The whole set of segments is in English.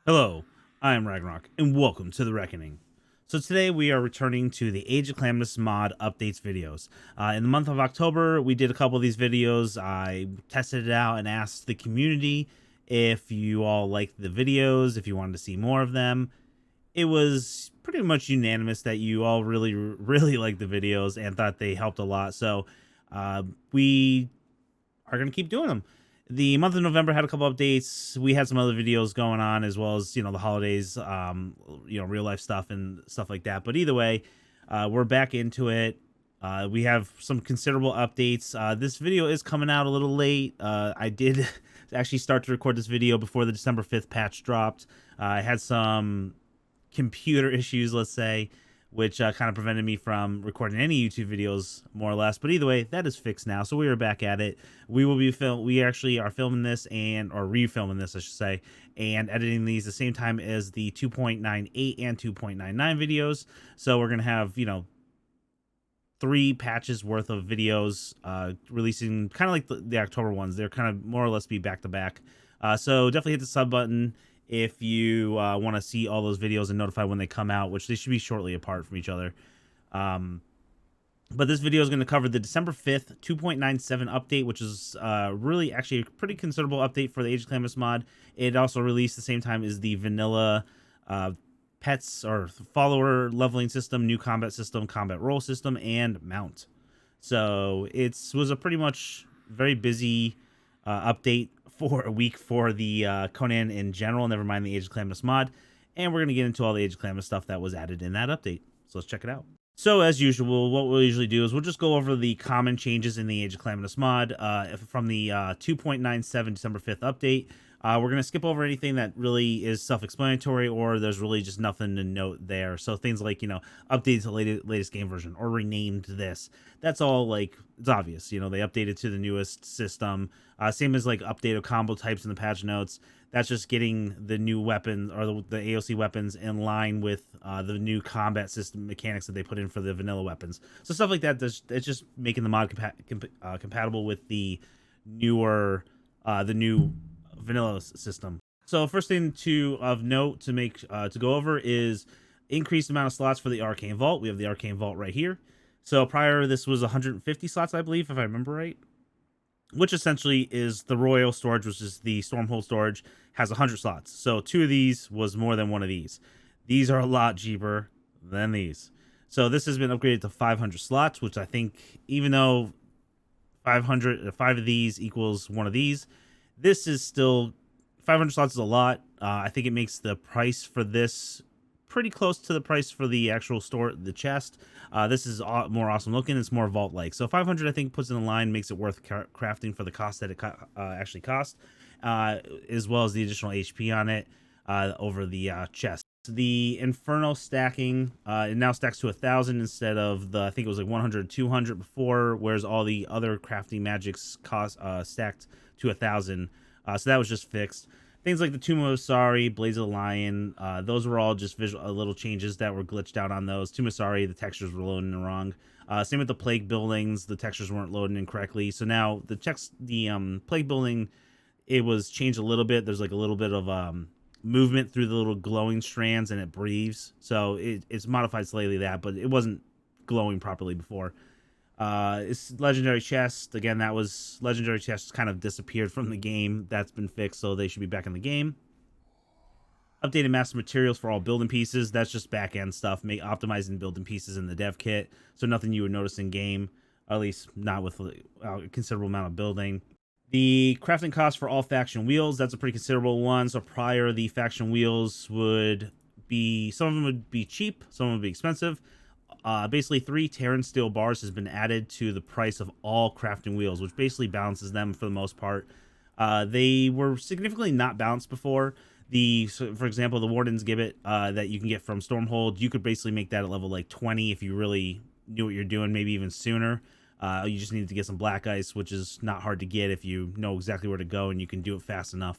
Hello, I am Ragnarok, and welcome to The Reckoning. So today we are returning to the Age of Calamitous mod updates videos. In the month of October, we did a couple of these videos. I tested it out and asked the community if you all liked the videos, if you wanted to see more of them. It was pretty much unanimous that you all really liked the videos and thought they helped a lot. So we are going to keep doing them. The month of November had a couple updates. We had some other videos going on, as well as the holidays, real life stuff and stuff like that. But either way, we're back into it. We have some considerable updates. This video is coming out a little late. I did actually start to record this video before the December 5th patch dropped. I had some computer issues, let's say, which kind of prevented me from recording any YouTube videos, more or less. But either way, that is fixed now, so we are back at it. We actually are filming this or refilming this, I should say, and editing these the same time as the 2.98 and 2.99 videos. So we're gonna have 3 patches worth of videos releasing, kind of like the October ones. They're kind of more or less be back to back. So definitely hit the sub button if you want to see all those videos and notify when they come out, which they should be shortly apart from each other. But this video is going to cover the December 5th 2.97 update, which is really actually a pretty considerable update for the Age of Calamitous mod. It also released the same time as the vanilla pets or follower leveling system, new combat system, combat roll system, and mount. So it was a pretty much very busy update for a week for the Conan in general, never mind the Age of Calamitous mod. And we're going to get into all the Age of Calamitous stuff that was added in that update. So let's check it out. So as usual, what we'll usually do is we'll just go over the common changes in the Age of Calamitous mod from the 2.97 December 5th update. We're going to skip over anything that really is self-explanatory or there's really just nothing to note there. So things like, updated to the latest game version or renamed this. That's all, it's obvious. They updated to the newest system. Same as, update of combo types in the patch notes. That's just getting the new weapons or the AOC weapons in line with the new combat system mechanics that they put in for the vanilla weapons. So stuff like that, it's just making the mod compatible with the newer, the new vanilla system. So first thing of note to go over is increased amount of slots for the Arcane Vault. We have the Arcane Vault right here. So prior, this was 150 slots, I believe, if I remember right, which essentially is the Royal storage, which is the Stormhold storage, has 100 slots. So 2 of these was more than 1 of these. These are a lot cheaper than these. So this has been upgraded to 500 slots, which I think, even though 5 of these equals 1 of these, this is still 500 slots is a lot. I think it makes the price for this pretty close to the price for the actual the chest. This is more awesome looking. It's more vault-like. So 500, I think, puts it in line, makes it worth crafting for the cost that it actually cost, as well as the additional HP on it over the chest. The Inferno stacking, it now stacks to 1,000 instead of I think it was like 100, 200 before, whereas all the other crafting magics stacked to 1,000. So that was just fixed. Things like the Tomb of Asari, Blaze of the Lion, those were all just little changes that were glitched out on those. Tomb of Asari, the textures were loading in wrong. Same with the Plague buildings, the textures weren't loading incorrectly. So now the Plague building, it was changed a little bit. There's like a little bit of movement through the little glowing strands, and it breathes. So it's modified slightly that, but it wasn't glowing properly before. It's legendary chest. Again, that was legendary chest kind of disappeared from the game. That's been fixed, so they should be back in the game. Updated master materials for all building pieces. That's just back end stuff, optimizing building pieces in the dev kit. So nothing you would notice in game, at least not with a considerable amount of building. The crafting cost for all faction wheels, that's a pretty considerable one. So prior, the faction wheels would be, some of them would be cheap, some of them would be expensive. Basically 3 Terran steel bars has been added to the price of all crafting wheels, which basically balances them for the most part. They were significantly not balanced before. For example, the Warden's Gibbet that you can get from Stormhold, you could basically make that at level like 20 if you really knew what you're doing, maybe even sooner. You just needed to get some black ice, which is not hard to get if you know exactly where to go and you can do it fast enough.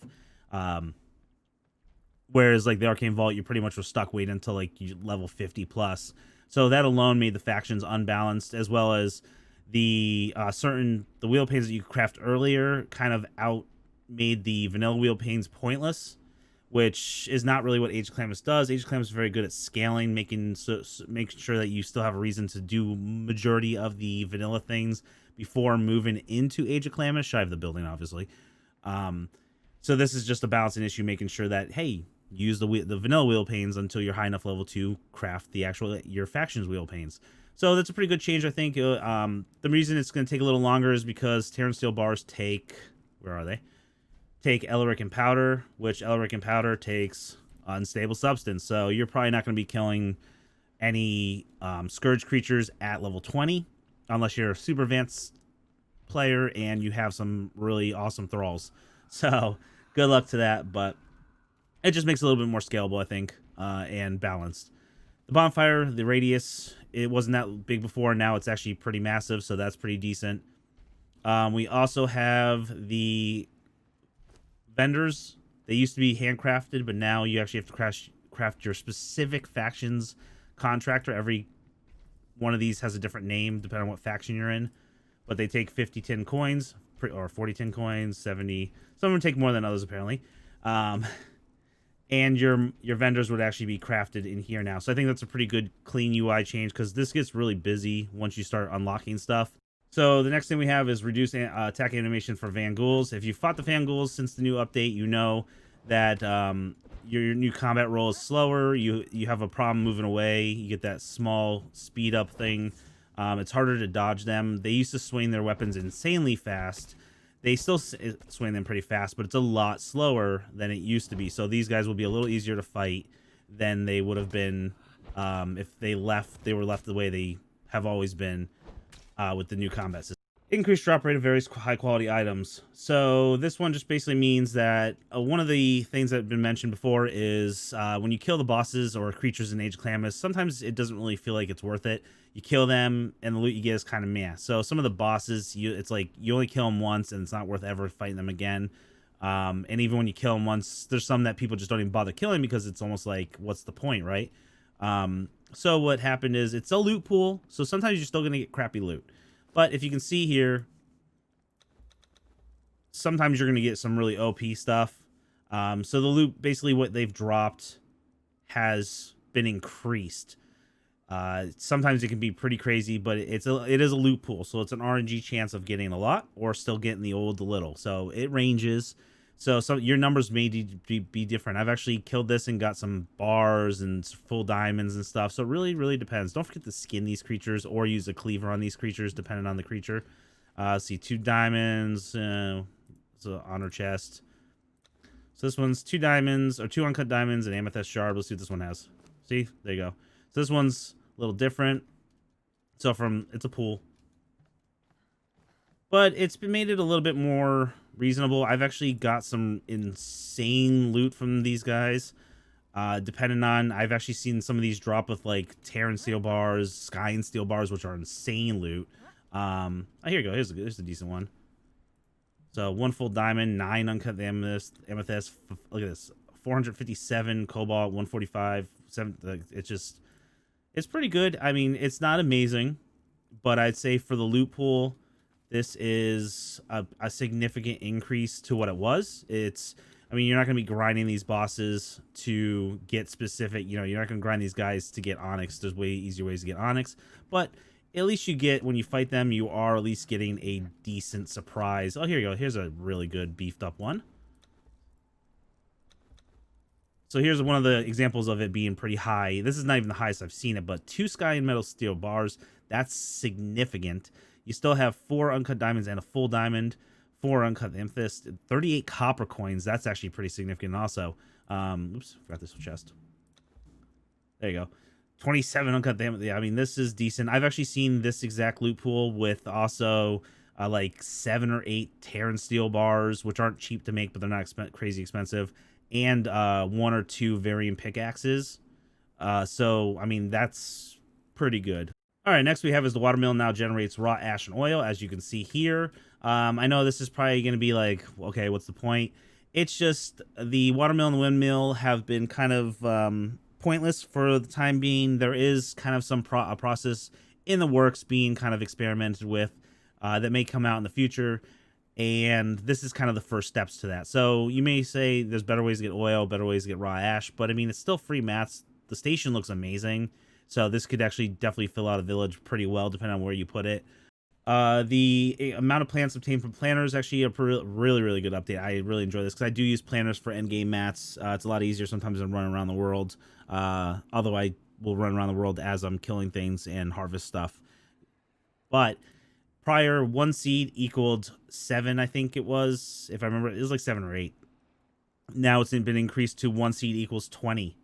Whereas like the Arcane Vault, you pretty much were stuck waiting until like level 50 plus. So that alone made the factions unbalanced, as well as the wheel panes that you craft earlier kind of made the vanilla wheel panes pointless, which is not really what Age of Calamitous does. Age of Calamitous is very good at scaling, making sure that you still have a reason to do majority of the vanilla things before moving into Age of Calamitous, shy of the building, obviously. So this is just a balancing issue, making sure that, hey, use the vanilla wheel panes until you're high enough level to craft the actual your factions wheel panes. So that's a pretty good change, I think. The reason it's going to take a little longer is because Terran Steel bars take, where are they? Take Elric and Powder, which Elric and Powder takes Unstable Substance. So you're probably not going to be killing any Scourge creatures at level 20, unless you're a super advanced player and you have some really awesome thralls. So good luck to that, but it just makes it a little bit more scalable, I think, and balanced. The bonfire, the radius, it wasn't that big before. Now it's actually pretty massive, so that's pretty decent. We also have the vendors. They used to be handcrafted, but now you actually have to craft your specific faction's contractor. Every one of these has a different name depending on what faction you're in, but they take 50 tin coins, or 40 tin coins, 70. Some of them take more than others, apparently. And your vendors would actually be crafted in here now. So I think that's a pretty good clean UI change, because this gets really busy once you start unlocking stuff. So the next thing we have is reduce attack animation for Van Ghouls. If you fought the Van Ghouls since the new update, you know that your new combat roll is slower. You have a problem moving away. You get that small speed up thing. It's harder to dodge them. They used to swing their weapons insanely fast. They still swing them pretty fast, but it's a lot slower than it used to be. So these guys will be a little easier to fight than they would have been if they were left the way they have always been with the new combat system. Increased drop rate of various high quality items. So this one just basically means that one of the things that have been mentioned before is when you kill the bosses or creatures in Age of Calamitous, sometimes it doesn't really feel like it's worth it. You kill them and the loot you get is kind of meh. So some of the bosses, it's like you only kill them once and it's not worth ever fighting them again. And even when you kill them once, there's some that people just don't even bother killing because it's almost like, what's the point, right? So what happened is it's a loot pool. So sometimes you're still going to get crappy loot. But if you can see here, sometimes you're going to get some really OP stuff. So the loot, basically what they've dropped has been increased. Sometimes it can be pretty crazy, but it is a loot pool. So it's an RNG chance of getting a lot or still getting the little. So it ranges. So your numbers may be different. I've actually killed this and got some bars and full diamonds and stuff. So it really, really depends. Don't forget to skin these creatures or use a cleaver on these creatures, depending on the creature. See, 2 diamonds. It's an honor chest. So this one's 2 diamonds, or 2 uncut diamonds, and amethyst shard. Let's see what this one has. See, there you go. So this one's a little different. So it's a pool. But it's been made it a little bit more reasonable. I've actually got some insane loot from these guys. Depending on, I've actually seen some of these drop with like Terran steel bars, Sky and steel bars, which are insane loot. Here you go. Here's a decent one. So 1 full diamond, 9 uncut amethyst. Look at this, 457 cobalt, 145. 7. It's pretty good. I mean, it's not amazing, but I'd say for the loot pool, this is a significant increase to what it was. I mean, you're not going to be grinding these bosses to get specific, you're not going to grind these guys to get onyx. There's way easier ways to get onyx, but at least you get, when you fight them, you are at least getting a decent surprise. Oh, here you go. Here's a really good beefed up one. So here's one of the examples of it being pretty high. This is not even the highest I've seen it, but 2 sky and metal steel bars. That's significant. You still have 4 uncut diamonds and a full diamond, 4 uncut amethyst, 38 copper coins. That's actually pretty significant also. Oops, forgot this chest. There you go. 27 uncut diamond. Yeah, I mean, this is decent. I've actually seen this exact loot pool with also like 7 or 8 Terran steel bars, which aren't cheap to make, but they're not crazy expensive, and 1 or 2 variant pickaxes. So, I mean, that's pretty good. All right, next we have is the watermill now generates raw ash and oil, as you can see here. I know this is probably going to be like, okay, what's the point? It's just the watermill and the windmill have been kind of pointless for the time being. There is kind of some process in the works being kind of experimented with that may come out in the future. And this is kind of the first steps to that. So you may say there's better ways to get oil, better ways to get raw ash, but I mean, it's still free mats. The station looks amazing. So this could actually definitely fill out a village pretty well, depending on where you put it. The amount of plants obtained from planners actually a really, really good update. I really enjoy this because I do use planners for endgame mats. It's a lot easier sometimes than running around the world. Although I will run around the world as I'm killing things and harvest stuff. But prior, 1 seed equaled 7, I think it was. If I remember, it was like 7 or 8. Now it's been increased to 1 seed equals 20.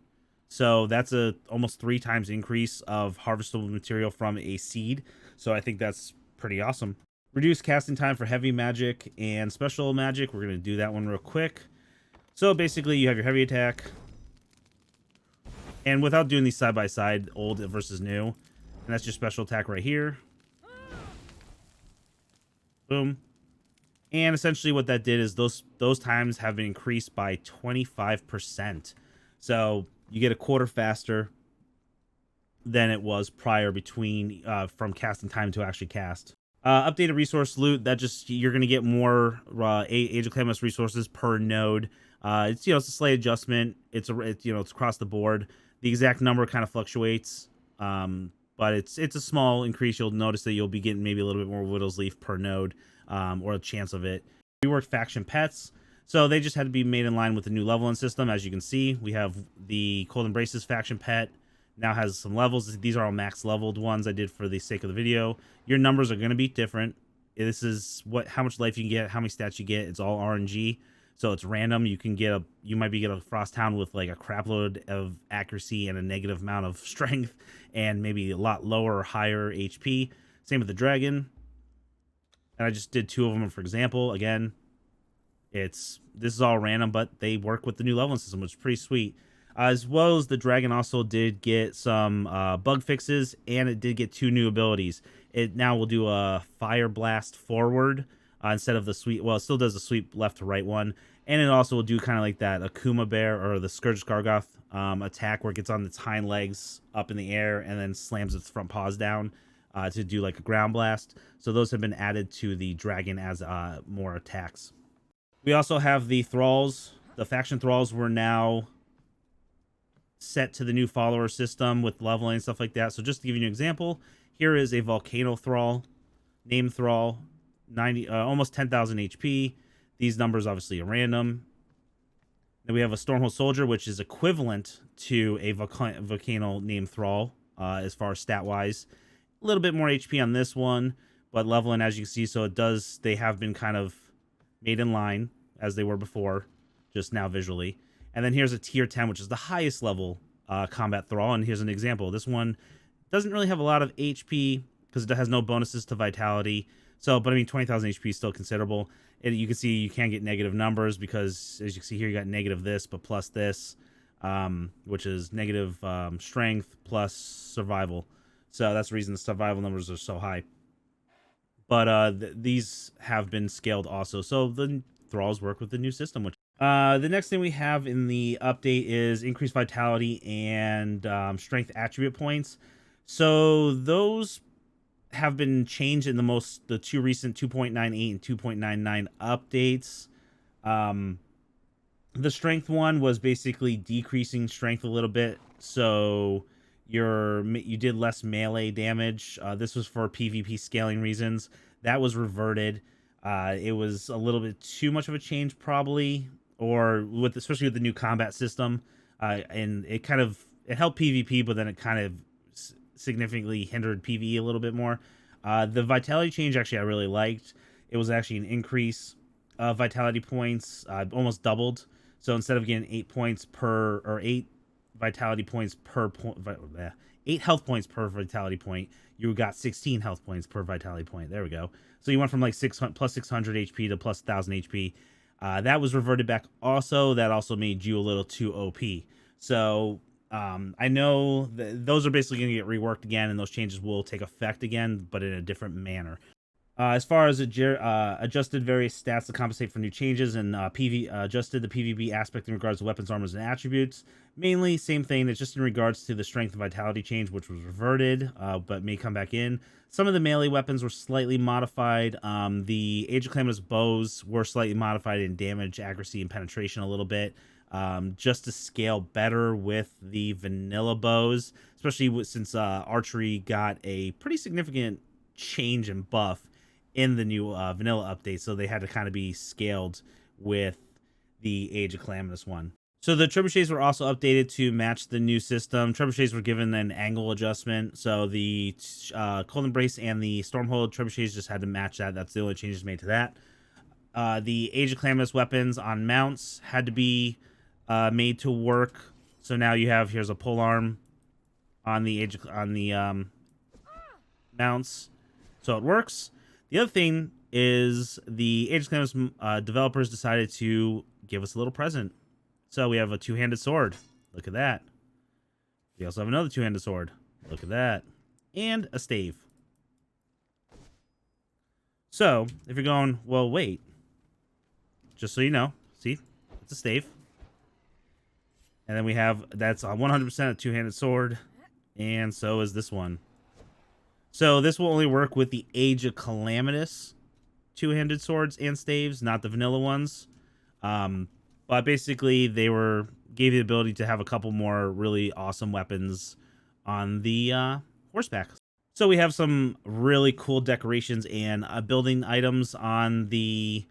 So that's a almost 3 times increase of harvestable material from a seed. So I think that's pretty awesome. Reduce casting time for heavy magic and special magic. We're going to do that one real quick. So basically you have your heavy attack. And without doing these side by side, old versus new. And that's your special attack right here. Boom. And essentially what that did is those times have been increased by 25%. So you get a quarter faster than it was prior between from casting time to actually cast. Updated resource loot, that just you're going to get more Age of Calamitous resources per node. It's it's a slight adjustment. It's across the board. The exact number kind of fluctuates. But it's a small increase. You'll notice that you'll be getting maybe a little bit more Widow's Leaf per node, or a chance of it. Reworked faction pets. So they just had to be made in line with the new leveling system. As you can see, we have the Cold Embraces faction pet. Now has some levels. These are all max leveled ones I did for the sake of the video. Your numbers are going to be different. This is how much life you can get, how many stats you get. It's all RNG. So it's random. You might get a Frost Hound with like a crap load of accuracy and a negative amount of strength and maybe a lot lower or higher HP. Same with the dragon. And I just did 2 of them for example. Again, this is all random, but they work with the new leveling system, which is pretty sweet. As well as the dragon also did get some bug fixes, and it did get 2 new abilities. It now will do a fire blast forward instead of the sweep. Well, it still does the sweep left to right one, and it also will do kind of like that Akuma Bear or the Scourge Gargoth attack, where it gets on its hind legs up in the air and then slams its front paws down to do like a ground blast. So those have been added to the dragon as more attacks. We also have the thralls. The faction thralls were now set to the new follower system with leveling and stuff like that. So just to give you an example, here is a volcano thrall, name thrall, 90 almost 10,000 HP. These numbers obviously are random. Then we have a Stormhold soldier, which is equivalent to a volcano name thrall as far as stat wise. A little bit more HP on this one, but leveling, as you can see, so they have been kind of made in line as they were before, just now visually. And then here's a tier 10, which is the highest level combat thrall. And here's an example. This one doesn't really have a lot of HP because it has no bonuses to vitality. So, but I mean, 20,000 HP is still considerable. You can see you can get negative numbers because, as you can see here, you got negative this, but plus this, which is negative strength plus survival. So that's the reason the survival numbers are so high. But these have been scaled also. So the thralls work with the new system, which the next thing we have in the update is increased vitality and strength attribute points. So those have been changed in the 2 recent 2.98 and 2.99 updates. The strength one was basically decreasing strength a little bit, so you did less melee damage. This was for PvP scaling reasons. That was reverted. It was a little bit too much of a change, probably, or especially with the new combat system, and it helped PvP, but then it kind of significantly hindered PvE a little bit more. The vitality change actually I really liked. It was actually an increase of vitality points, almost doubled. So instead of getting 8 vitality points per point, 8 health points per vitality point, you got 16 health points per vitality point. There we go. So you went from like plus 600 HP to plus 1,000 HP. That was reverted back also. That also made you a little too OP. So I know those are basically going to get reworked again, and those changes will take effect again, but in a different manner. As far as adjusted various stats to compensate for new changes and adjusted the PvP aspect in regards to weapons, armors, and attributes. Mainly, same thing. It's just in regards to the strength and vitality change, which was reverted, but may come back in. Some of the melee weapons were slightly modified. The Age of Calamitous bows were slightly modified in damage, accuracy, and penetration a little bit, just to scale better with the vanilla bows, especially since archery got a pretty significant change and buff in the new vanilla update, so they had to kind of be scaled with the Age of Calamitous one. So the trebuchets were also updated to match the new system. Trebuchets were given an angle adjustment, so the Cold Embrace and the Stormhold trebuchets just had to match that. That's the only changes made to that. The Age of Calamitous weapons on mounts had to be made to work. So now you have, here's a pole arm on the mounts, so it works. The other thing is the Age of Calamitous developers decided to give us a little present. So we have a two-handed sword. Look at that. We also have another two-handed sword. Look at that. And a stave. So, if you're going, well, wait. Just so you know, see? It's a stave. And then we have, that's 100% a two-handed sword. And so is this one. So this will only work with the Age of Calamitous two-handed swords and staves, not the vanilla ones. But basically, they gave you the ability to have a couple more really awesome weapons on the horseback. So we have some really cool decorations and building items on the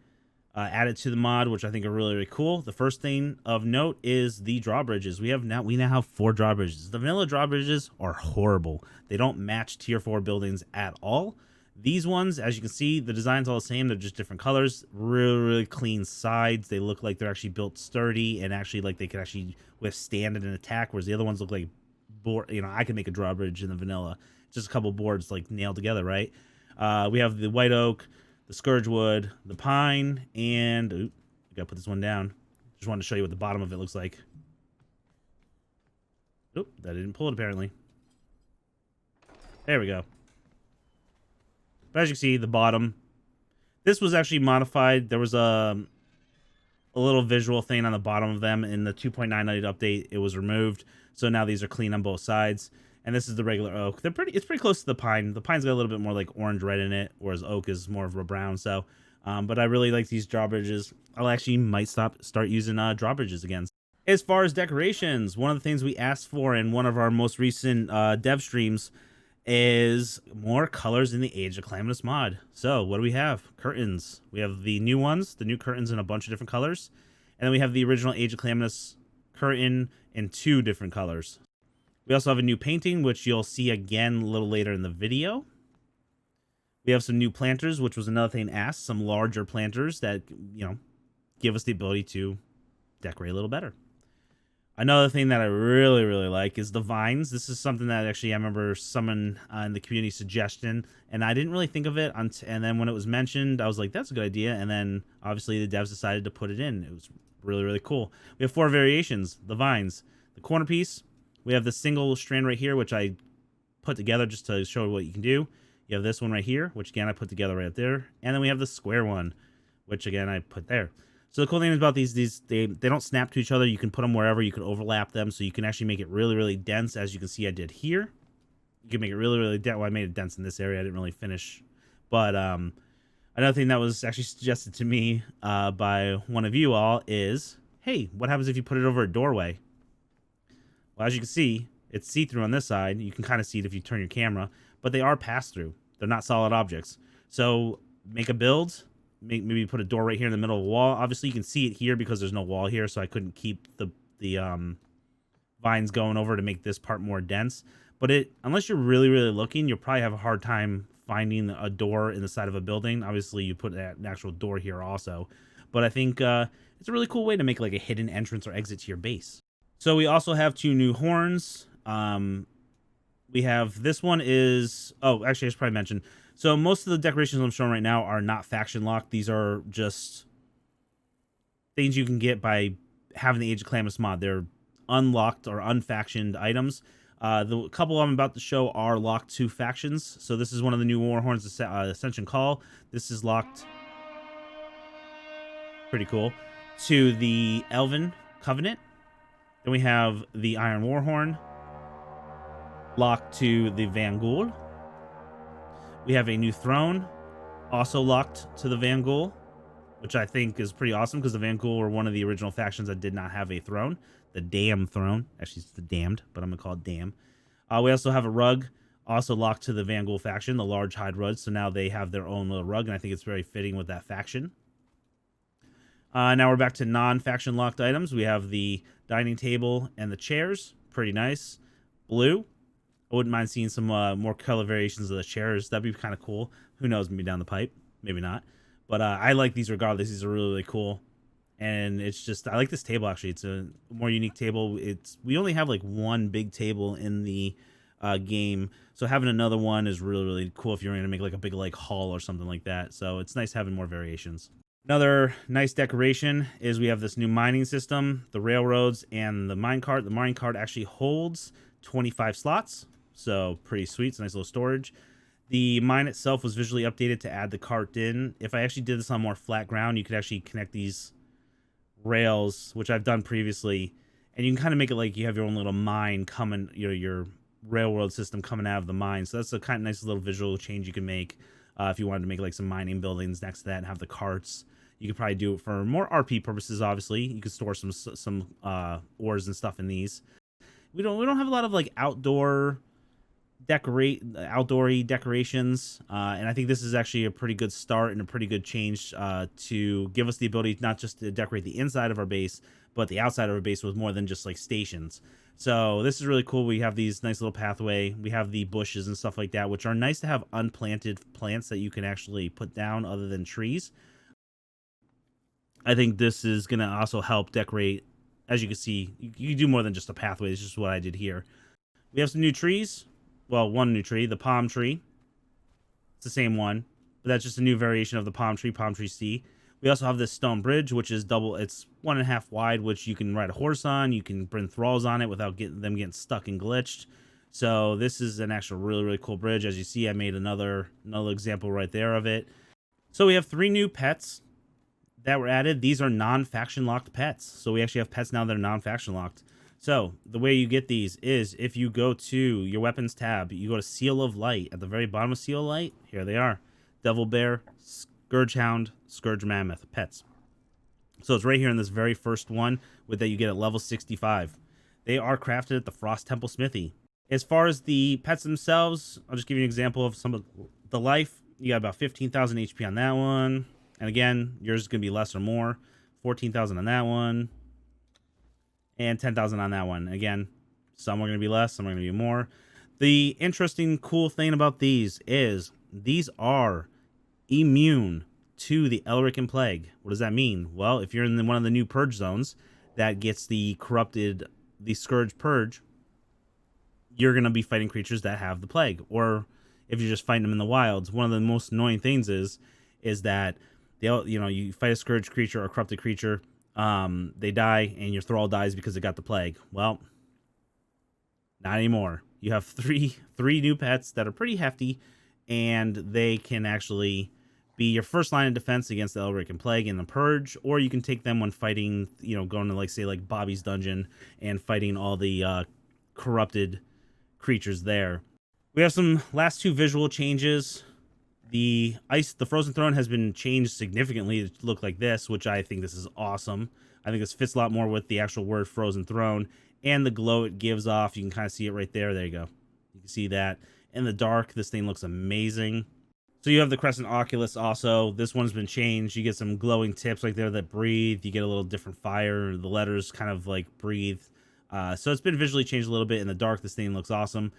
added to the mod, which I think are really, really cool. The first thing of note is the drawbridges. We now have 4 drawbridges. The vanilla drawbridges are horrible. They don't match tier 4 buildings at all. These ones, as you can see, the design's all the same. They're just different colors. Really, really clean sides. They look like they're actually built sturdy and actually like they could actually withstand an attack, whereas the other ones look like I could make a drawbridge in the vanilla. Just a couple boards like nailed together, right? We have the white oak, the scourge wood, the pine, and I gotta put this one down. Just wanted to show you what the bottom of it looks like. Oop, that didn't pull it apparently. There we go. But as you can see, the bottom. This was actually modified. There was a little visual thing on the bottom of them in the 2.99 update. It was removed, so now these are clean on both sides. And this is the regular oak. It's pretty close to the pine. The pine's got a little bit more like orange red in it, whereas oak is more of a brown. So, but I really like these drawbridges. I'll actually might start using drawbridges again. As far as decorations, one of the things we asked for in one of our most recent dev streams is more colors in the Age of Calamitous mod. So what do we have? Curtains. We have the new ones, the new curtains in a bunch of different colors. And then we have the original Age of Calamitous curtain in 2 different colors. We also have a new painting, which you'll see again a little later in the video. We have some new planters, which was another thing asked. Some larger planters that, give us the ability to decorate a little better. Another thing that I really, really like is the vines. This is something that actually I remember someone in the community suggestion, and I didn't really think of it. And then when it was mentioned, I was like, that's a good idea. And then obviously the devs decided to put it in. It was really, really cool. We have 4 variations. The vines, the corner piece. We have the single strand right here, which I put together just to show what you can do. You have this one right here, which again I put together right there. And then we have the square one, which again I put there. So the cool thing about these they don't snap to each other. You can put them wherever. You can overlap them, so you can actually make it really, really dense, as you can see I did here. You can make it really, really dense. Well, I made it dense in this area. I didn't really finish. But another thing that was actually suggested to me by one of you all is, hey, what happens if you put it over a doorway? Well, as you can see, it's see-through on this side. You can kind of see it if you turn your camera, but they are pass-through. They're not solid objects. So make a build. Maybe put a door right here in the middle of the wall. Obviously, you can see it here because there's no wall here, so I couldn't keep the vines going over to make this part more dense. But unless you're really, really looking, you'll probably have a hard time finding a door in the side of a building. Obviously, you put an actual door here also. But I think it's a really cool way to make like a hidden entrance or exit to your base. So we also have 2 new horns. We have, this one is, actually I should probably mention. So most of the decorations I'm showing right now are not faction locked. These are just things you can get by having the Age of Calamitous mod. They're unlocked or unfactioned items. The couple I'm about to show are locked to factions. So this is one of the new warhorns, Ascension Call. This is locked, pretty cool, to the Elven Covenant. Then we have the Iron Warhorn, locked to the Van Ghoul. We have a new throne, also locked to the Van Ghoul, which I think is pretty awesome because the Van Ghoul were one of the original factions that did not have a throne. The Damn Throne. Actually, it's the Damned, but I'm going to call it Damn. We also have a rug, also locked to the Van Ghoul faction, the large hide rug. So now they have their own little rug, and I think it's very fitting with that faction. Now we're back to non-faction locked items. We have the dining table and the chairs. Pretty nice. Blue. I wouldn't mind seeing some more color variations of the chairs. That'd be kind of cool. Who knows? Maybe down the pipe. Maybe not. But I like these regardless. These are really, really cool. And it's just, I like this table actually. It's a more unique table. We only have like one big table in the game. So having another one is really, really cool if you're going to make like a big like hall or something like that. So it's nice having more variations. Another nice decoration is we have this new mining system, the railroads, and the minecart. The minecart actually holds 25 slots. So pretty sweet. It's a nice little storage. The mine itself was visually updated to add the cart in. If I actually did this on more flat ground, you could actually connect these rails, which I've done previously, and you can kind of make it like you have your own little mine coming, your railroad system coming out of the mine. So that's a kind of nice little visual change you can make if you wanted to make like some mining buildings next to that and have the carts. You could probably do it for more RP purposes. Obviously, you could store some ores and stuff in these. We don't have a lot of like outdoory decorations, and I think this is actually a pretty good start and a pretty good change to give us the ability not just to decorate the inside of our base, but the outside of our base with more than just like stations. So this is really cool. We have these nice little pathway. We have the bushes and stuff like that, which are nice to have unplanted plants that you can actually put down other than trees. I think this is going to also help decorate. As you can see, you do more than just a pathway. It's just what I did here. We have some new trees. Well, one new tree, the palm tree. It's the same one, but that's just a new variation of the palm tree C. We also have this stone bridge, which is double. It's 1.5 wide, which you can ride a horse on. You can bring thralls on it without getting stuck and glitched. So this is an actual really, really cool bridge. As you see, I made another example right there of it. So we have 3 new pets that were added. These are non-faction locked pets. So we actually have pets now that are non-faction locked. So the way you get these is if you go to your weapons tab, you go to Seal of Light. At the very bottom of Seal of Light, here they are. Devil Bear, Scourge Hound, Scourge Mammoth, pets. So it's right here in this very first one with that you get at level 65. They are crafted at the Frost Temple Smithy. As far as the pets themselves, I'll just give you an example of some of the life. You got about 15,000 HP on that one. And again, yours is going to be less or more. 14,000 on that one. And 10,000 on that one. Again, some are going to be less, some are going to be more. The interesting, cool thing about these is these are immune to the Elric Plague. What does that mean? Well, if you're in one of the new purge zones that gets the Scourge Purge, you're going to be fighting creatures that have the plague. Or if you're just fighting them in the wilds, one of the most annoying things is that you fight a Scourge creature or corrupted creature, they die and your thrall dies because it got the plague. Well, not anymore. You have three new pets that are pretty hefty, and they can actually be your first line of defense against the Elric Plague and the Purge, or you can take them when fighting, going to like Bobby's dungeon and fighting all the corrupted creatures there. We have some last 2 visual changes. The Frozen Throne has been changed significantly to look like this, which I think this is awesome. I think this fits a lot more with the actual word Frozen Throne and the glow it gives off. You can kind of see it right there. There you go. You can see that. In the dark, this thing looks amazing. So you have the Crescent Oculus also. This one's been changed. You get some glowing tips right there that breathe. You get a little different fire. The letters kind of like breathe. So it's been visually changed a little bit. In the dark, this thing looks awesome.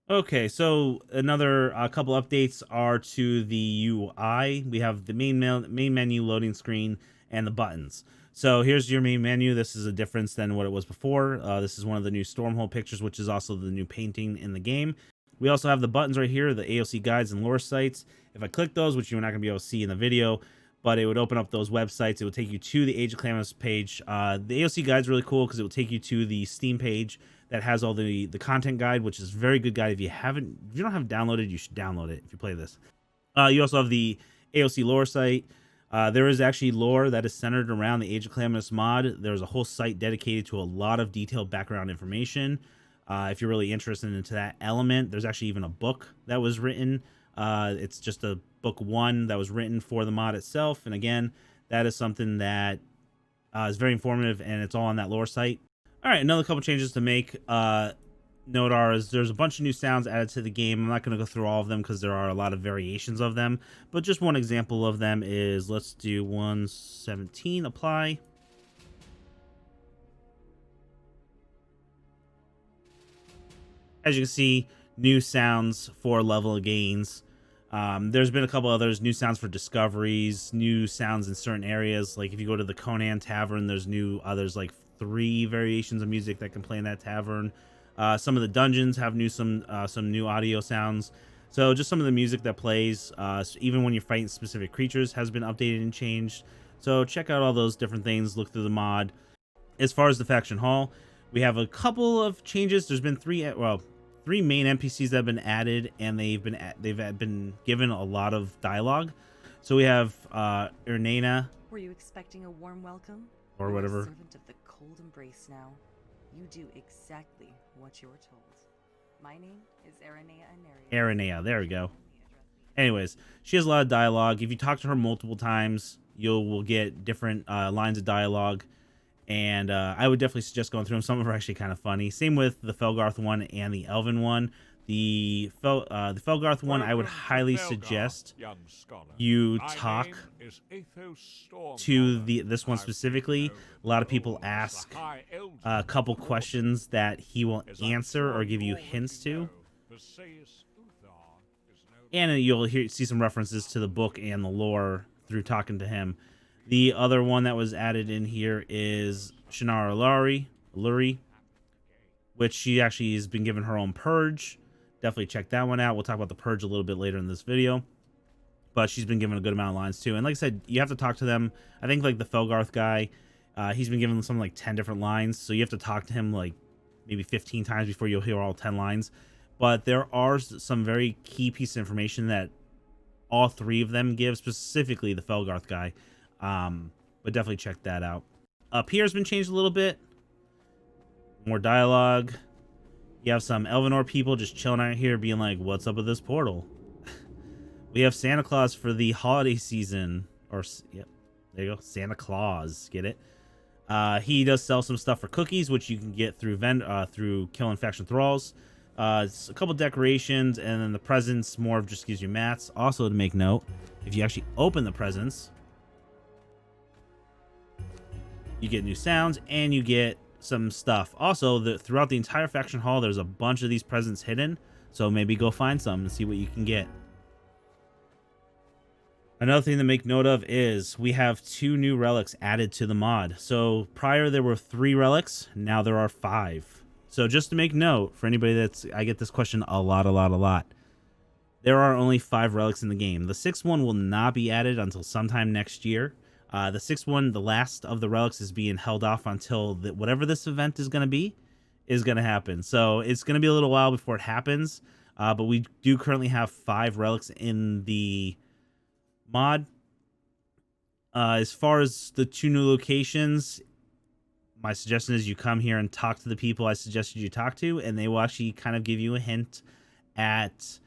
Okay, so another couple updates are to the UI. We have the main menu loading screen and the buttons. So here's your main menu. This is a difference than what it was before. This is one of the new Stormhold pictures, which is also the new painting in the game. We also have the buttons right here, the AOC guides and lore sites. If I click those, which you're not going to be able to see in the video, but it would open up those websites. It would take you to the Age of Calamitous page. The AOC guide is really cool because it will take you to the Steam page that has all the content guide, which is a very good guide. If you don't have it downloaded, you should download it if you play this. You also have the AOC lore site. There is actually lore that is centered around the Age of Calamitous mod. There's a whole site dedicated to a lot of detailed background information. If you're really interested into that element, there's actually even a book that was written. It's just a book 1 that was written for the mod itself. And again, that is something that is very informative, and it's all on that lore site. All right, another couple changes to make. Note is there's a bunch of new sounds added to the game. I'm not going to go through all of them because there are a lot of variations of them, but just one example of them is, let's do 117, apply. As you can see, new sounds for level gains. There's been a couple others, new sounds for discoveries, new sounds in certain areas. Like if you go to the Conan Tavern, there's there's like 3 variations of music that can play in that tavern. Some of the dungeons have some new audio sounds. So just some of the music that plays, even when you're fighting specific creatures, has been updated and changed. So check out all those different things, look through the mod. As far as the faction hall, we have a couple of changes. There's been 3 main NPCs that have been added, and they've been given a lot of dialogue. So we have Ernena. Were you expecting a warm welcome? Or You're whatever. a servant of the cold embrace now. You do exactly what you're told. My name is Aranea, there we go. Anyways, she has a lot of dialogue. If you talk to her multiple times, you will get different lines of dialogue. And I would definitely suggest going through them. Some of them are actually kind of funny. Same with the Felgarth one and the Elven one. The Felgarth one, I would highly suggest you talk to this one specifically. A lot of people ask a couple questions that he will answer or give you hints to. And you'll see some references to the book and the lore through talking to him. The other one that was added in here is Shenarah Alury, which she actually has been given her own purge. Definitely check that one out. We'll talk about the purge a little bit later in this video. But she's been given a good amount of lines too. And like I said, you have to talk to them. I think like the Felgarth guy, he's been given something like 10 different lines. So you have to talk to him like maybe 15 times before you'll hear all 10 lines. But there are some very key pieces of information that all 3 of them give, specifically the Felgarth guy. But definitely check that out. Up here has been changed a little bit. More dialogue. You have some Elvenor people just chilling out here being like, what's up with this portal? We have Santa Claus for the holiday season. Or, yep, there you go. Santa Claus. Get it? He does sell some stuff for cookies, which you can get through through killing faction thralls. It's a couple decorations, and then the presents more of just gives you mats. Also, to make note, if you actually open the presents, you get new sounds and you get some stuff. Also, throughout the entire faction hall, there's a bunch of these presents hidden, so maybe go find some and see what you can get. Another thing to make note of is we have 2 new relics added to the mod. So prior there were 3 relics, now there are 5. So just to make note for anybody I get this question a lot. There are only 5 relics in the game. The 6th one will not be added until sometime next year. The 6th one, the last of the relics, is being held off until whatever this event is going to be is going to happen. So it's going to be a little while before it happens. But we do currently have 5 relics in the mod. As far as the 2 new locations, my suggestion is you come here and talk to the people I suggested you talk to, and they will actually kind of give you a hint at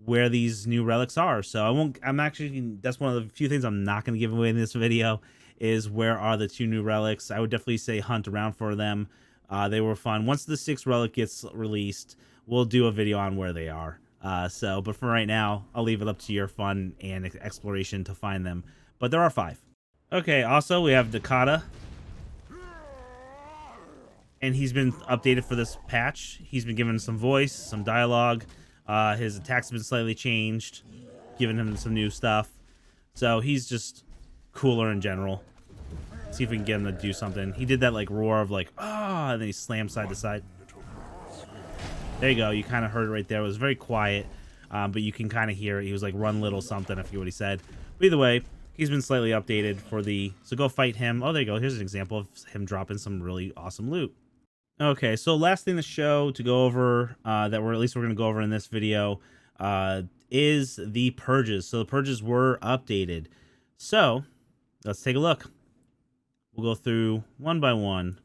where these new relics are. So that's one of the few things I'm not going to give away in this video, is where are the 2 new relics. I would definitely say hunt around for them. They were fun. Once the 6th relic gets released, we'll do a video on where they are. But for right now, I'll leave it up to your fun and exploration to find them. But there are 5. Okay, also we have Dakota, and he's been updated for this patch. He's been given some voice, some dialogue. His attacks have been slightly changed, giving him some new stuff. So he's just cooler in general. See if we can get him to do something. He did that like roar of like, ah, and then he slammed side to side. There you go. You kind of heard it right there. It was very quiet, but you can kind of hear it. He was like, run little something, I forget what he said. But either way, he's been slightly updated for the... So go fight him. Oh, there you go. Here's an example of him dropping some really awesome loot. Okay, so last thing to show to go over, that we're going to go over in this video, is the purges. So the purges were updated. So let's take a look. We'll go through one by one,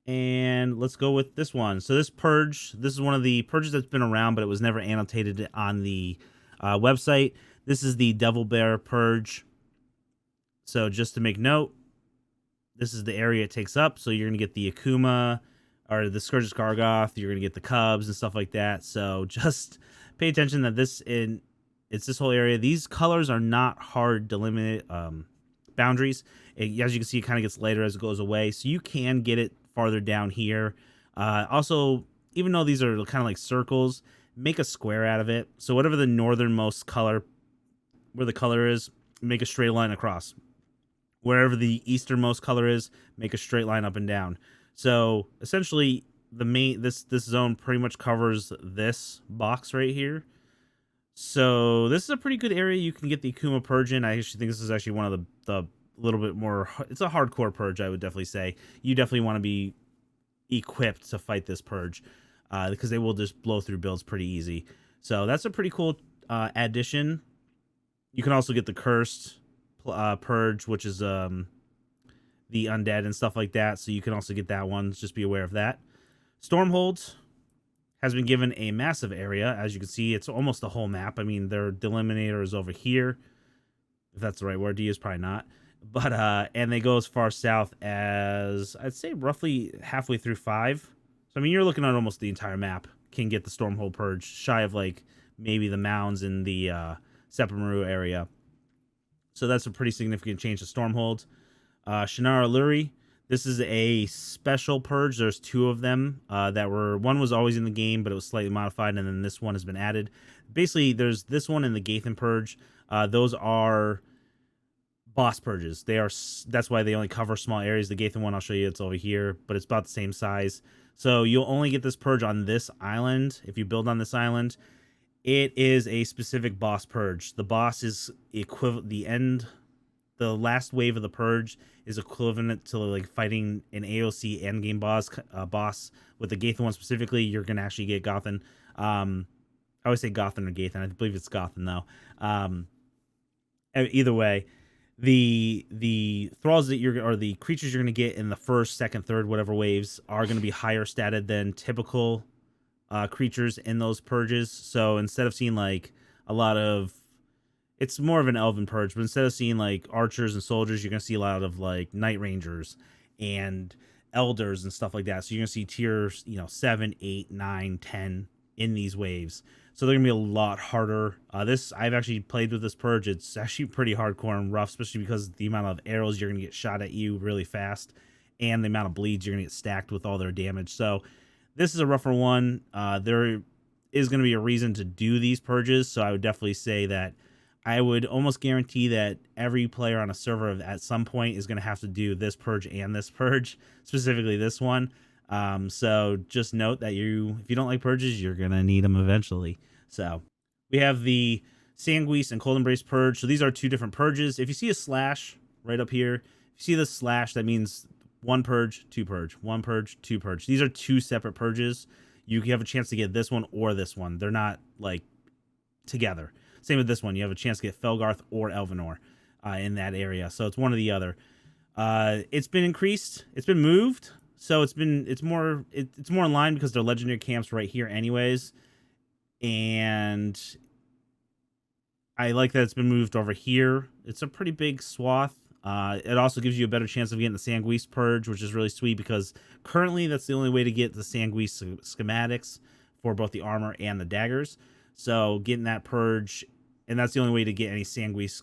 and let's go with this one. So this purge, this is one of the purges that's been around, but it was never annotated on the website. This is the Devil Bear purge. So just to make note, this is the area it takes up. So you're going to get the Akuma or the Scourge's Gargoth. You're going to get the Cubs and stuff like that. So just pay attention that it's this whole area. These colors are not hard delimited boundaries. As you can see, it kind of gets lighter as it goes away. So you can get it farther down here. Also, even though these are kind of like circles, make a square out of it. So whatever the northernmost color, where the color is, make a straight line across. Wherever the easternmost color is, make a straight line up and down. So essentially, this zone pretty much covers this box right here. So this is a pretty good area. You can get the Akuma purge in. I actually think this is actually one of the little bit more. It's a hardcore purge, I would definitely say. You definitely want to be equipped to fight this purge, because they will just blow through builds pretty easy. So that's a pretty cool addition. You can also get the cursed purge, which is the undead and stuff like that. So you can also get that one. Just be aware of that. Stormholds has been given a massive area. As you can see, it's almost the whole map. I mean, their delimiter is over here. If that's the right word to use, probably not. But and they go as far south as, I'd say, roughly halfway through 5. So I mean, you're looking at almost the entire map can get the Stormhold purge, shy of like maybe the mounds in the Sepamaru area. So that's a pretty significant change to Stormhold. Shenarah Alury. This is a special purge. There's 2 of them that were... One was always in the game, but it was slightly modified, and then this one has been added. Basically, there's this one and the Gathan purge. Those are boss purges. That's why they only cover small areas. The Gathan one, I'll show you, it's over here, but it's about the same size. So you'll only get this purge on this island if you build on this island. It is a specific boss purge. The boss is equivalent. The last wave of the purge is equivalent to like fighting an AOC endgame boss. With the Gathan one specifically, you're gonna actually get Gothan. I always say Gothan or Gathan. I believe it's Gothan though. Either way, the thralls that or the creatures you're gonna get in the first, second, third, whatever waves are gonna be higher statted than typical creatures in those purges. So instead of seeing like a lot of, it's more of an elven purge, but instead of seeing like archers and soldiers, you're gonna see a lot of like night rangers and elders and stuff like that. So you're gonna see tiers, 7, 8, 9, 10 in these waves. So they're gonna be a lot harder. I've actually played with this purge. It's actually pretty hardcore and rough, especially because the amount of arrows you're gonna get shot at you really fast, and the amount of bleeds you're gonna get stacked with all their damage. So this is a rougher one. There is gonna be a reason to do these purges, so I would definitely say that I would almost guarantee that every player on a server at some point is going to have to do this purge and this purge, specifically this one. So just note that if you don't like purges, you're going to need them eventually. So we have the Sanguis and Cold Embrace purge. So these are 2 different purges. If you see a slash right up here, if you see the slash, that means 1 purge, 2 purge, 1 purge, 2 purge. These are 2 separate purges. You have a chance to get this one or this one. They're not like together. Same with this one. You have a chance to get Felgarth or Elvenor in that area. So it's one or the other. It's been increased. It's been moved. So it's more in line because they're legendary camps right here anyways. And I like that it's been moved over here. It's a pretty big swath. It also gives you a better chance of getting the Sanguis purge, which is really sweet because currently that's the only way to get the Sanguis schematics for both the armor and the daggers. So getting that purge, and that's the only way to get any Sanguis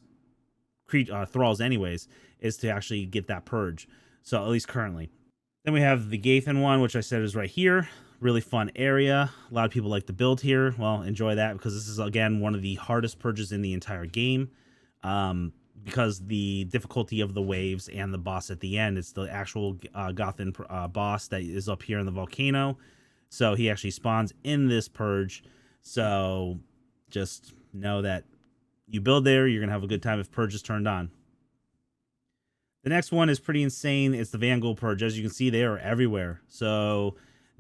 thralls anyways, is to actually get that purge. So at least currently. Then we have the Gathan one, which I said is right here. Really fun area. A lot of people like to build here. Well, enjoy that because this is, again, one of the hardest purges in the entire game. Because the difficulty of the waves and the boss at the end, it's the actual Gothan boss that is up here in the volcano. So he actually spawns in this purge. So just know that you build there, you're going to have a good time if purge is turned on. The next one is pretty insane. It's the Van Ghoul Purge. As you can see, they are everywhere. So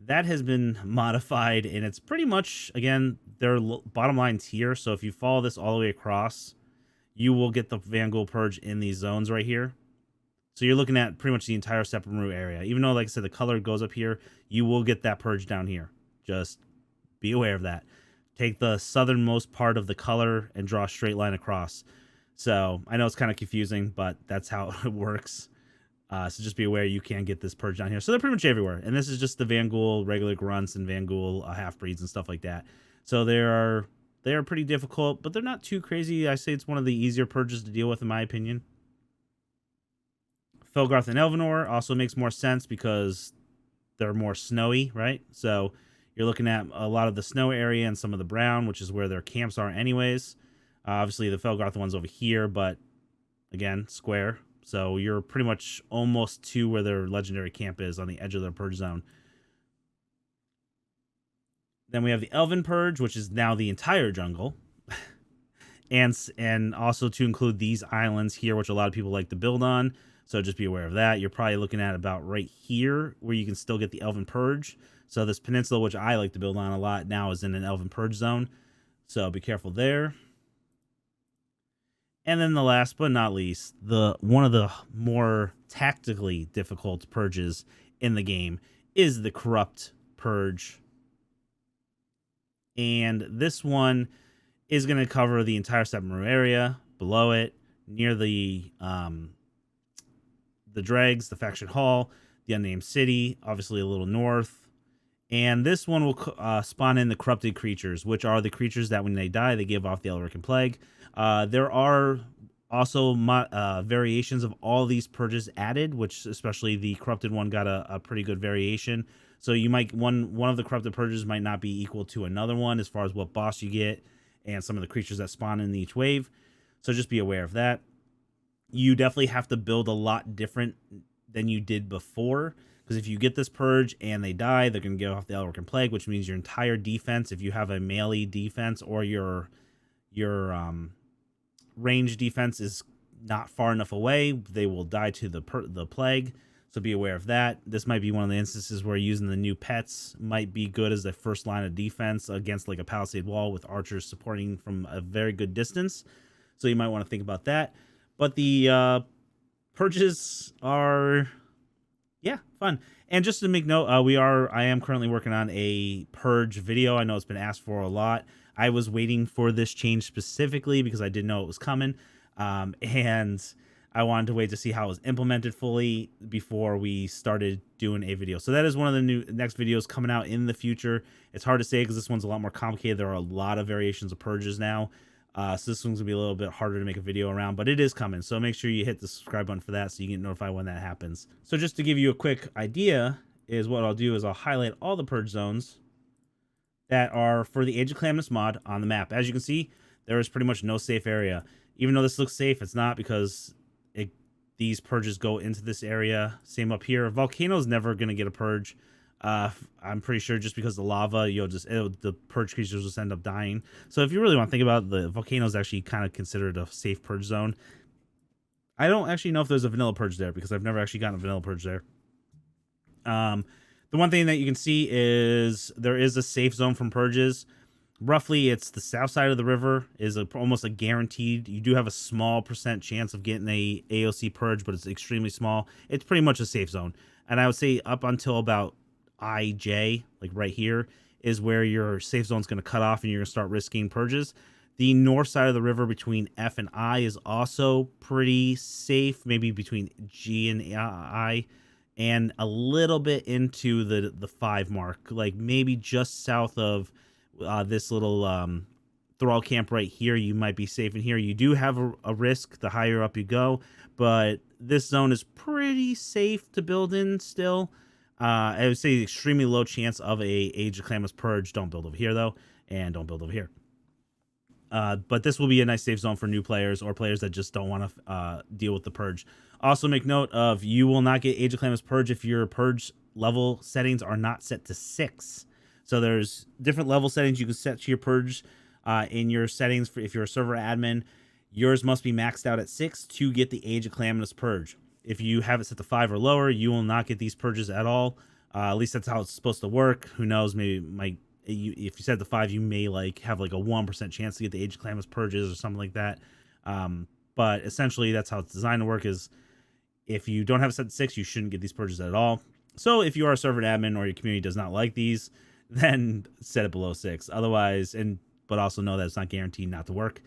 that has been modified, and it's pretty much, again, their bottom line's here. So if you follow this all the way across, you will get the Van Ghoul Purge in these zones right here. So you're looking at pretty much the entire Sephiroth area. Even though, like I said, the color goes up here, you will get that purge down here. Just be aware of that. Take the southernmost part of the color and draw a straight line across. So I know it's kind of confusing, but that's how it works. So just be aware you can get this purge down here. So they're pretty much everywhere. And this is just the Van Ghoul regular grunts and Van Ghoul half-breeds and stuff like that. So they are pretty difficult, but they're not too crazy. I say it's one of the easier purges to deal with, in my opinion. Felgarth and Elvenor also makes more sense because they're more snowy, right? So you're looking at a lot of the snow area and some of the brown, which is where their camps are anyways. Obviously, the Felgarth one's over here, but again, square. So you're pretty much almost to where their legendary camp is on the edge of their purge zone. Then we have the Elven Purge, which is now the entire jungle. and also to include these islands here, which a lot of people like to build on. So just be aware of that. You're probably looking at about right here where you can still get the Elven Purge. So this peninsula, which I like to build on a lot now, is in an Elven Purge zone. So be careful there. And then the last but not least, one of the more tactically difficult purges in the game is the Corrupt Purge. And this one is going to cover the entire Sephiroth area, below it, near the dregs, the faction hall, the unnamed city, obviously a little north. And this one will spawn in the corrupted creatures, which are the creatures that when they die, they give off the Elric Plague. There are also variations of all these purges added, which especially the corrupted one got a pretty good variation. So you might one of the corrupted purges might not be equal to another one as far as what boss you get and some of the creatures that spawn in each wave. So just be aware of that. You definitely have to build a lot different than you did before, because if you get this purge and they die, they're going to get off the Elric Plague, which means your entire defense, if you have a melee defense or your range defense is not far enough away, they will die to the plague. So be aware of that. This might be one of the instances where using the new pets might be good as the first line of defense against like a palisade wall with archers supporting from a very good distance. So you might want to think about that. But the purges are, yeah, fun. And just to make note, I am currently working on a purge video. I know it's been asked for a lot. I was waiting for this change specifically because I didn't know it was coming. And I wanted to wait to see how it was implemented fully before we started doing a video. So that is one of the next videos coming out in the future. It's hard to say because this one's a lot more complicated. There are a lot of variations of purges now. So this one's gonna be a little bit harder to make a video around, but it is coming. So make sure you hit the subscribe button for that so you get notified when that happens. So just to give you a quick idea is what I'll do is I'll highlight all the purge zones that are for the Age of Calamitous mod on the map. As you can see, there is pretty much no safe area. Even though this looks safe, it's not, because these purges go into this area. Same up here. Volcano's never going to get a purge. I'm pretty sure just because the lava, the purge creatures will just end up dying. So if you really want to think about it, the volcano is actually kind of considered a safe purge zone. I don't actually know if there's a vanilla purge there because I've never actually gotten a vanilla purge there. The one thing that you can see is there is a safe zone from purges. Roughly, it's the south side of the river is almost a guaranteed. You do have a small % chance of getting a AOC purge, but it's extremely small. It's pretty much a safe zone. And I would say up until about IJ, like right here, is where your safe zone is going to cut off and you're going to start risking purges. The north side of the river between F and I is also pretty safe, maybe between G and I, and a little bit into the 5 mark, like maybe just south of this little thrall camp right here. You might be safe in here. You do have a risk the higher up you go, but this zone is pretty safe to build in still. I would say extremely low chance of a Age of Calamitous purge. Don't build over here though, and don't build over here. But this will be a nice safe zone for new players or players that just don't want to deal with the purge. Also make note of you will not get Age of Calamitous purge if your purge level settings are not set to 6. So there's different level settings you can set to your purge in your settings. For if you're a server admin, yours must be maxed out at 6 to get the Age of Calamitous purge. If you have it set to 5 or lower, you will not get these purges at all. At least that's how it's supposed to work. Who knows? Maybe if you set it to 5, you may like have like a 1% chance to get the Age of Calamitous purges or something like that. But essentially, that's how it's designed to work. Is if you don't have it set to 6, you shouldn't get these purges at all. So if you are a server admin or your community does not like these, then set it below 6. Otherwise, but also know that it's not guaranteed not to work.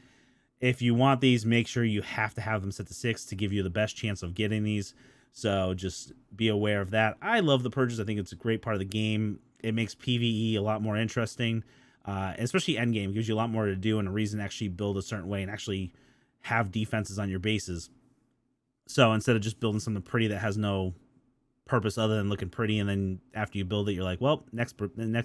If you want these, make sure you have to have them set to 6 to give you the best chance of getting these. So just be aware of that. I love the purges. I think it's a great part of the game. It makes PvE a lot more interesting, especially endgame. It gives you a lot more to do and a reason to actually build a certain way and actually have defenses on your bases. So instead of just building something pretty that has no purpose other than looking pretty, and then after you build it, you're like, well, next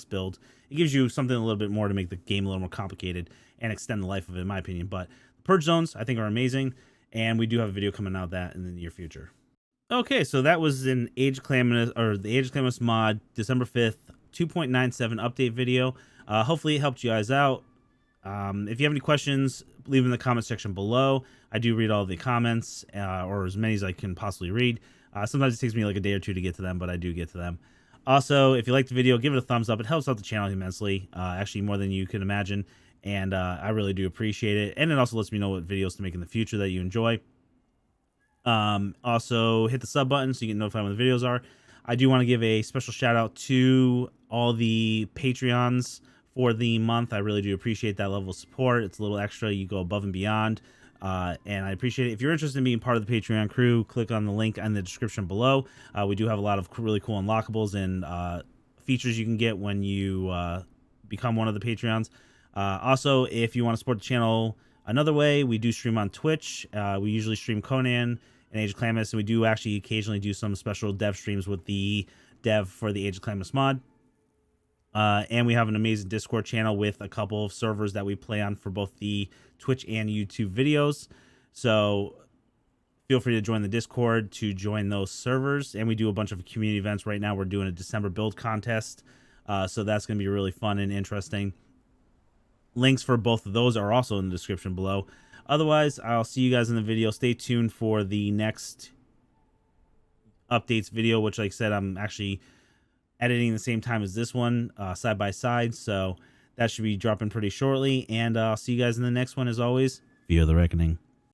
build, it gives you something a little bit more to make the game a little more complicated and extend the life of it, in my opinion. But the purge zones, I think, are amazing, and we do have a video coming out of that in the near future. Okay, so that was an Age of Calamitous, or the Age of Calamitous mod, December 5th, 2.97 update video. Hopefully it helped you guys out. If you have any questions, leave them in the comment section below. I do read all the comments, or as many as I can possibly read. Sometimes it takes me like a day or two to get to them, but I do get to them. Also, if you liked the video, give it a thumbs up. It helps out the channel immensely, actually more than you can imagine, and I really do appreciate it. And it also lets me know what videos to make in the future that you enjoy. Also, hit the sub button so you get notified when the videos are. I do want to give a special shout out to all the Patreons for the month. I really do appreciate that level of support. It's a little extra. You go above and beyond. And I appreciate it. If you're interested in being part of the Patreon crew, click on the link in the description below. We do have a lot of really cool unlockables and features you can get when you become one of the Patreons. Also, if you want to support the channel another way, we do stream on Twitch. We usually stream Conan and Age of Calamitous, and we do actually occasionally do some special dev streams with the dev for the Age of Calamitous mod. And we have an amazing Discord channel with a couple of servers that we play on for both the Twitch and YouTube videos. So feel free to join the Discord to join those servers. And we do a bunch of community events. Right now we're doing a December build contest. So that's going to be really fun and interesting. Links for both of those are also in the description below. Otherwise, I'll see you guys in the video. Stay tuned for the next updates video, which, like I said, I'm actually editing the same time as this one, side by side, so that should be dropping pretty shortly. And I'll see you guys in the next one. As always, Fear the Reckoning.